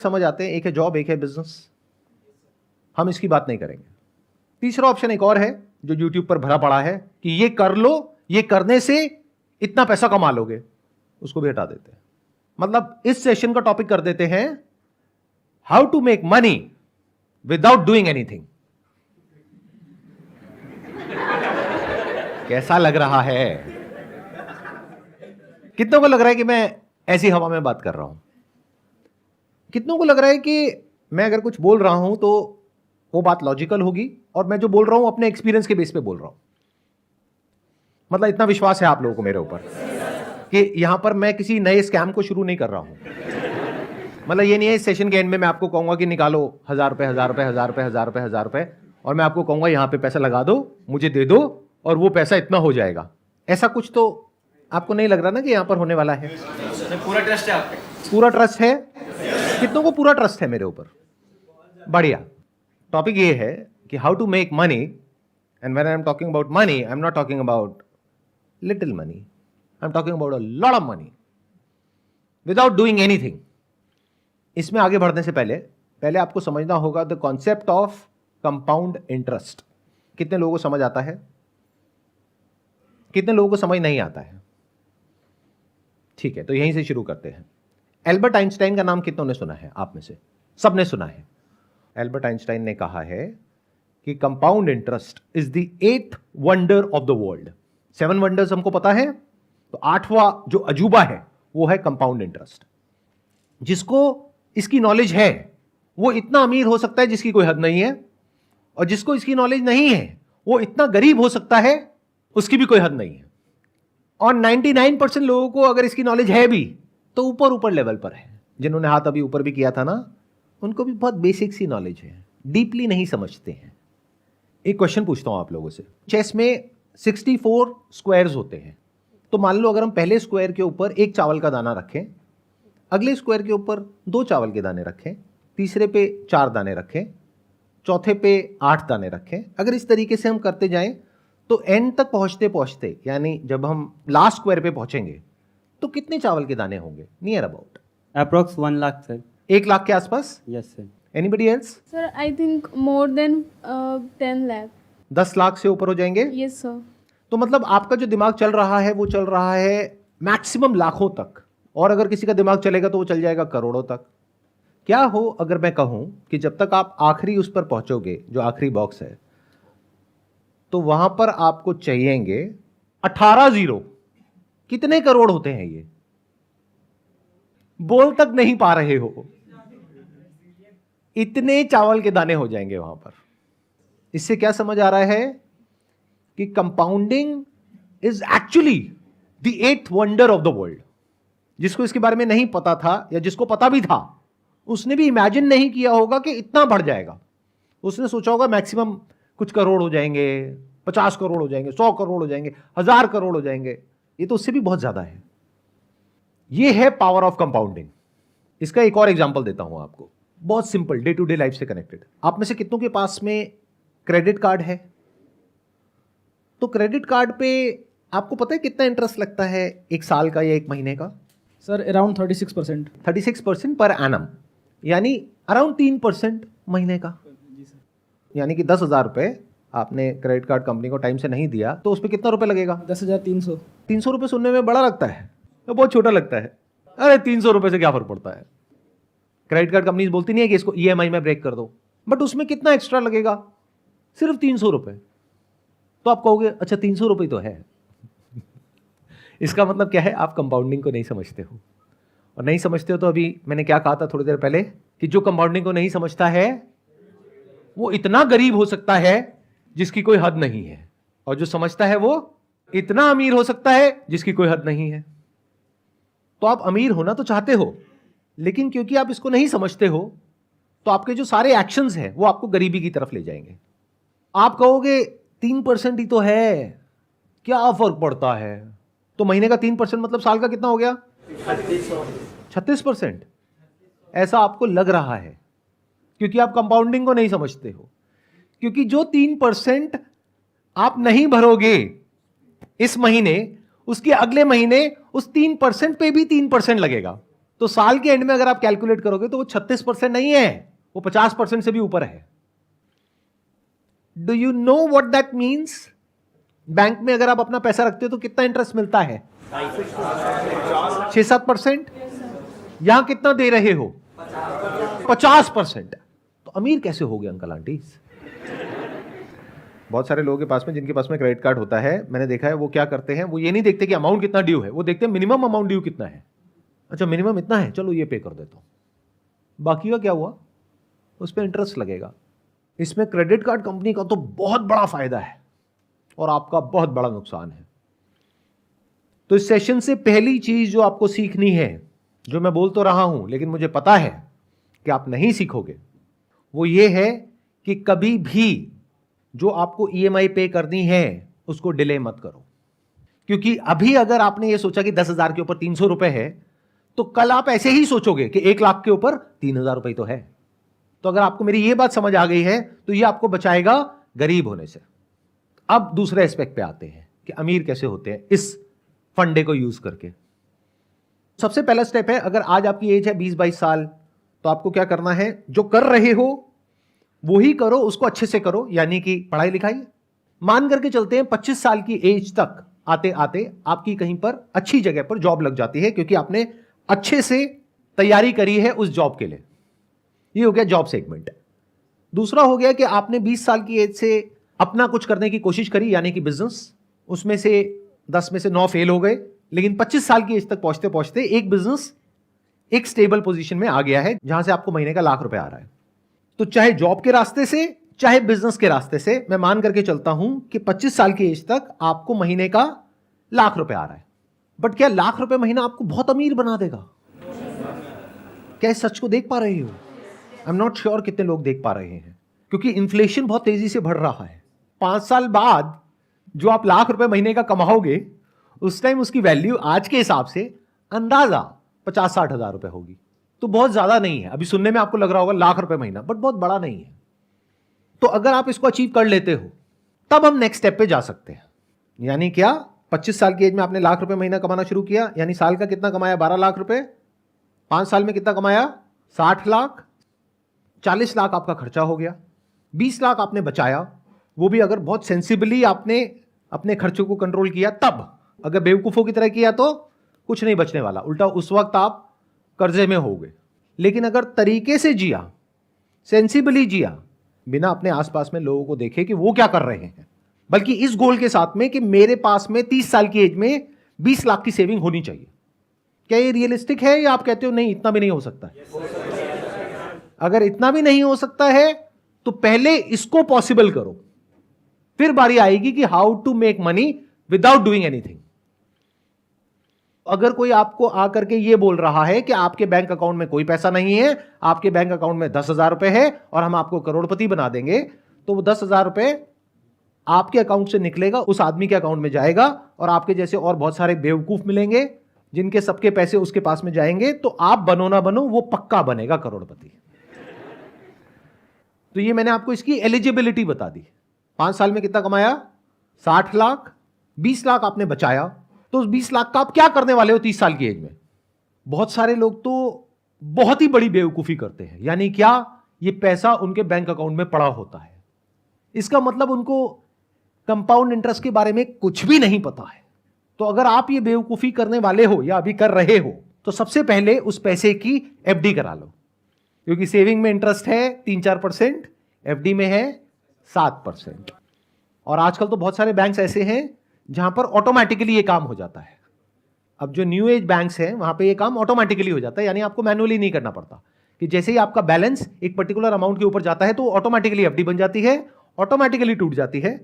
समझ आते हैं, एक है जॉब, एक है बिजनेस। हम इसकी बात नहीं करेंगे। तीसरा ऑप्शन एक और है जो यूट्यूब पर भरा पड़ा है कि ये कर लो, ये करने से इतना पैसा कमा लोगे, उसको भी हटा देते हैं। मतलब इस सेशन का टॉपिक कर देते हैं how to make money without doing anything. कैसा लग रहा है? कितनों को लग रहा है कि मैं ऐसी हवा में बात कर रहा हूं? कितनों को लग रहा है कि मैं अगर कुछ बोल रहा हूं तो वो बात लॉजिकल होगी और मैं जो बोल रहा हूं अपने एक्सपीरियंस के बेस पे बोल रहा हूं? मतलब इतना विश्वास है आप लोगों को मेरे ऊपर कि यहां पर मैं किसी नए स्कैम को शुरू नहीं कर रहा हूं। मतलब ये नहीं है इस सेशन के एंड में मैं आपको कहूंगा कि निकालो 1000 रुपए 1000 रुपए 1000 रुपए 1000 रुपए 1000 रुपए और मैं आपको कहूंगा यहां पे पैसा लगा दो, मुझे दे दो और वो पैसा इतना हो जाएगा। ऐसा कुछ तो आपको नहीं लग रहा ना कि यहां पर होने वाला है? पूरा ट्रस्ट है आप पे? पूरा ट्रस्ट है। कितनों को पूरा ट्रस्ट है मेरे ऊपर? बढ़िया। टॉपिक ये है कि how to make money, and when I am talking about money I am not talking about little money, I am talking about a lot of money without doing anything. इसमें आगे बढ़ने से पहले आपको समझना होगा the concept of compound interest. कितने लोगों को समझ आता है? कितने लोगों को समझ नहीं आता है? ठीक है, तो यहीं से शुरू करते हैं। एल्बर्ट आइंस्टाइन का नाम कितनों ने सुना है? आप में से सबने सुना है। एल्बर्ट आइंस्टाइन ने कहा है कि compound interest is the 8th wonder of the world. 7 wonders हमको पता है, तो 8वां जो अजूबा है वो है कंपाउंड इंटरेस्ट। जिसको इसकी नॉलेज है वो इतना अमीर हो सकता है जिसकी कोई हद नहीं है, और जिसको इसकी नॉलेज नहीं है वो इतना गरीब हो सकता है उसकी भी कोई हद नहीं है। और 99% लोगों को अगर इसकी नॉलेज है भी तो ऊपर ऊपर लेवल पर है। जिन्होंने हाथ अभी ऊपर भी किया था ना, उनको भी बहुत बेसिक सी नॉलेज है, डीपली नहीं समझते हैं। एक क्वेश्चन पूछता हूं आप लोगों से। चेस में 64 स्क्वायर्स होते हैं, तो मान लो अगर हम पहले स्क्वायर के ऊपर 1 चावल का दाना रखें, अगले स्क्वायर के ऊपर 2 चावल के दाने रखें, तीसरे पे 4 दाने रखें, चौथे पे 8 दाने रखें, अगर इस तरीके से हम करते जाएं तो एंड तक पहुंचते पहुंचते यानी जब हम लास्ट स्क्वायर पे पहुंचेंगे तो कितने चावल के दाने होंगे? Near about approx 1 lakh sir. 1 lakh के आसपास? Yes sir. Anybody else? Sir, I think more than 10 lakh. 10 lakh से ऊपर हो जाएंगे? Yes, sir. तो मतलब आपका जो दिमाग चल रहा है वो चल रहा है मैक्सिमम लाखों तक, और अगर किसी का दिमाग चलेगा तो वो चल जाएगा करोड़ों तक। क्या हो अगर मैं कहूं कि जब तक आप आखिरी उस पर पहुंचोगे, जो आखिरी बॉक्स है, तो वहां पर आपको चाहिएंगे 18 जीरो। कितने करोड़ होते हैं ये? बोल तक नहीं पा रहे हो, इतने चावल के दाने हो जाएंगे वहां पर। इससे क्या समझ आ रहा है कि compounding is actually the 8th wonder of the world. जिसको इसके बारे में नहीं पता था या जिसको पता भी था, उसने भी इमेजिन नहीं किया होगा कि इतना बढ़ जाएगा। उसने सोचा होगा मैक्सिमम कुछ करोड़ हो जाएंगे, 50 करोड़ हो जाएंगे, 100 करोड़ हो जाएंगे, 1000 करोड़ हो जाएंगे। ये तो उससे भी बहुत ज्यादा है। ये है पावर ऑफ कंपाउंडिंग। इसका एक और एग्जांपल देता हूं आपको, बहुत simple, day to day life से कनेक्टेड। आप में से कितनों के पास में क्रेडिट कार्ड है? तो क्रेडिट कार्ड पे आपको पता है कितना इंटरेस्ट लगता है, 1 साल का या 1 महीने का? Sir around 36%। 36% पर एनम, यानी अराउंड 3% महीने का। यानी कि 10,000 रुपए आपने क्रेडिट कार्ड कंपनी को टाइम से नहीं दिया तो उस पर कितना रुपए लगेगा? 10,300। 300 रुपए सुनने में बड़ा लगता है तो बहुत छोटा लगता है। अरे 300 रुपए से क्या फर्क पड़ता है? क्रेडिट कार्ड कंपनी बोलती नहीं है कि इसको ईएमआई में ब्रेक कर दो, बट उसमें कितना एक्स्ट्रा लगेगा? सिर्फ 300 रुपए। तो आप कहोगे अच्छा 300 रुपए तो है। इसका मतलब क्या है? आप कंपाउंडिंग को नहीं समझते हो, और नहीं समझते हो तो अभी मैंने क्या कहा था थोड़ी देर पहले कि जो कंपाउंडिंग को नहीं समझता है वो इतना गरीब हो सकता है जिसकी कोई हद नहीं है, और जो समझता है वो इतना अमीर हो सकता है जिसकी कोई हद नहीं है। तो आप अमीर होना तो चाहते हो, लेकिन क्योंकि आप इसको नहीं समझते हो तो आपके जो सारे एक्शंस हैं वो आपको गरीबी की तरफ ले जाएंगे। आप कहोगे 3% ही तो है, क्या फर्क पड़ता है? तो महीने का 3% मतलब साल का कितना हो गया? 36%। ऐसा आपको लग रहा है क्योंकि आप कंपाउंडिंग को नहीं समझते हो। क्योंकि जो 3% आप नहीं भरोगे इस महीने, उसके अगले महीने उस 3% पे भी 3% लगेगा। तो साल के एंड में अगर आप कैलकुलेट करोगे तो वो 36% नहीं है, वो 50% से भी ऊपर है। Do you know what that means? Bank में अगर आप अपना पैसा रखते हो तो कितना इंटरेस्ट मिलता है? 6-7%। यहां कितना दे रहे हो? 50%। तो अमीर कैसे हो गए अंकल आंटी? बहुत सारे लोगों के पास में, जिनके पास में क्रेडिट कार्ड होता है, मैंने देखा है, वो क्या करते हैं, वो ये नहीं देखते कि अमाउंट कितना ड्यू है, वो देखते हैं मिनिमम अमाउंट ड्यू कितना है। अच्छा मिनिमम इतना है, चलो ये पे कर देता हूं, बाकी का क्या हुआ, उस पर इंटरेस्ट लगेगा। इसमें क्रेडिट कार्ड कंपनी का तो बहुत बड़ा फायदा है और आपका बहुत बड़ा नुकसान है। तो इस सेशन से पहली चीज जो आपको सीखनी है, जो मैं बोल तो रहा हूं लेकिन मुझे पता है कि आप नहीं सीखोगे, वो ये है कि कभी भी जो आपको ईएमआई पे करनी है उसको डिले मत करो। क्योंकि अभी अगर आपने ये सोचा कि 10,000 के ऊपर 300 रुपए है, तो कल आप ऐसे ही सोचोगे कि 1 लाख के ऊपर 3,000 रुपए तो है। तो अगर आपको मेरी ये बात समझ आ गई है तो ये आपको बचाएगा गरीब होने से। अब दूसरे एस्पेक्ट पे आते हैं कि अमीर कैसे होते हैं इस फंडे को यूज करके। सबसे पहला स्टेप है, अगर आज आपकी एज है 20-22 साल, तो आपको क्या करना है, जो कर रहे हो वो ही करो, उसको अच्छे से करो, यानी कि पढ़ाई लिखाई। मान करके चलते हैं 25 साल की एज तक आते आते आपकी कहीं पर अच्छी जगह पर जॉब लग जाती है, क्योंकि आपने अच्छे से तैयारी करी है उस जॉब के लिए। ये हो गया जॉब सेगमेंट। दूसरा हो गया कि आपने 20 साल की एज से अपना कुछ करने की कोशिश करी, यानी कि बिजनेस। उसमें से 10 में से 9 फेल हो गए, लेकिन 25 साल की एज तक पहुंचते पहुंचते एक बिजनेस एक स्टेबल पोजीशन में आ गया है, जहां से आपको महीने का लाख रुपए आ रहा है। तो चाहे जॉब के रास्ते से चाहे बिजनेस के रास्ते से, मैं मान करके चलता हूं कि 25 साल की एज तक आपको महीने का लाख रुपए आ रहा है। बट क्या लाख रुपए महीना आपको बहुत अमीर बना देगा? क्या इस सच को देख पा रहे हो? आई एम नॉट श्योर कितने लोग देख पा रहे हैं, क्योंकि इन्फ्लेशन बहुत तेजी से बढ़ रहा है। 5 साल बाद जो आप लाख रुपए महीने का कमाओगे, उस टाइम उसकी वैल्यू आज के हिसाब से अंदाजा 50-60 हजार रुपए होगी। तो बहुत ज्यादा नहीं है। अभी सुनने में आपको लग रहा होगा लाख रुपए महीना, बट बहुत बड़ा नहीं है। तो अगर आप इसको अचीव कर लेते हो, तब हम नेक्स्ट स्टेप पे जा सकते हैं। यानी क्या, 25 साल की एज में आपने लाख रुपए महीना कमाना शुरू किया, यानी साल का कितना कमाया? 12 लाख रुपए। 5 साल में कितना कमाया? 60 लाख। 40 लाख आपका खर्चा हो गया। 20 लाख आपने बचाया, वो भी अगर बहुत सेंसिबली आपने अपने खर्चों को कंट्रोल किया तब। अगर बेवकूफों की तरह किया तो कुछ नहीं बचने वाला, उल्टा उस वक्त आप कर्जे में हो गए। लेकिन अगर तरीके से जिया, सेंसिबली जिया, बिना अपने आसपास में लोगों को देखे कि वो क्या कर रहे हैं, बल्कि इस गोल के साथ में कि मेरे पास में 30 साल की एज में 20 लाख की सेविंग होनी चाहिए, क्या ये रियलिस्टिक है या आप कहते हो नहीं इतना भी नहीं हो सकता है? अगर इतना भी नहीं हो सकता है तो पहले इसको पॉसिबल करो, फिर बारी आएगी कि how to make money without doing anything. अगर कोई आपको आकर के ये बोल रहा है कि आपके बैंक अकाउंट में कोई पैसा नहीं है, आपके बैंक अकाउंट में 10,000 रुपए है और हम आपको करोड़पति बना देंगे, तो वो 10,000 रुपए आपके अकाउंट से निकलेगा, उस आदमी के अकाउंट में जाएगा, और आपके जैसे और बहुत सारे बेवकूफ मिलेंगे जिनके सबके पैसे उसके पास में जाएंगे। तो आप बनो ना बनो, वो पक्का बनेगा करोड़पति। तो ये मैंने आपको इसकी एलिजिबिलिटी बता दी। 5 साल में कितना कमाया? 60 लाख। 20 लाख आपने बचाया, तो उस 20 लाख का आप क्या करने वाले हो 30 साल की एज में? बहुत सारे लोग तो बहुत ही बड़ी बेवकूफी करते हैं। यानी क्या, ये पैसा उनके बैंक अकाउंट में पड़ा होता है। इसका मतलब उनको कंपाउंड इंटरेस्ट के बारे में कुछ भी नहीं पता है। तो अगर आप ये बेवकूफी करने वाले हो या अभी कर रहे हो, तो सबसे पहले उस पैसे की एफडी करा लो, क्योंकि सेविंग में इंटरेस्ट है 3-4%, एफडी में है 7%। और आजकल तो बहुत सारे बैंक्स ऐसे हैं जहां पर ऑटोमेटिकली ये काम हो जाता है। अब जो न्यू एज बैंक्स हैं वहां पे ये काम ऑटोमेटिकली हो जाता है, यानी आपको मैनुअली नहीं करना पड़ता, कि जैसे ही आपका बैलेंस एक पर्टिकुलर अमाउंट के ऊपर जाता है तो ऑटोमेटिकली एफडी बन जाती है, ऑटोमेटिकली टूट जाती है।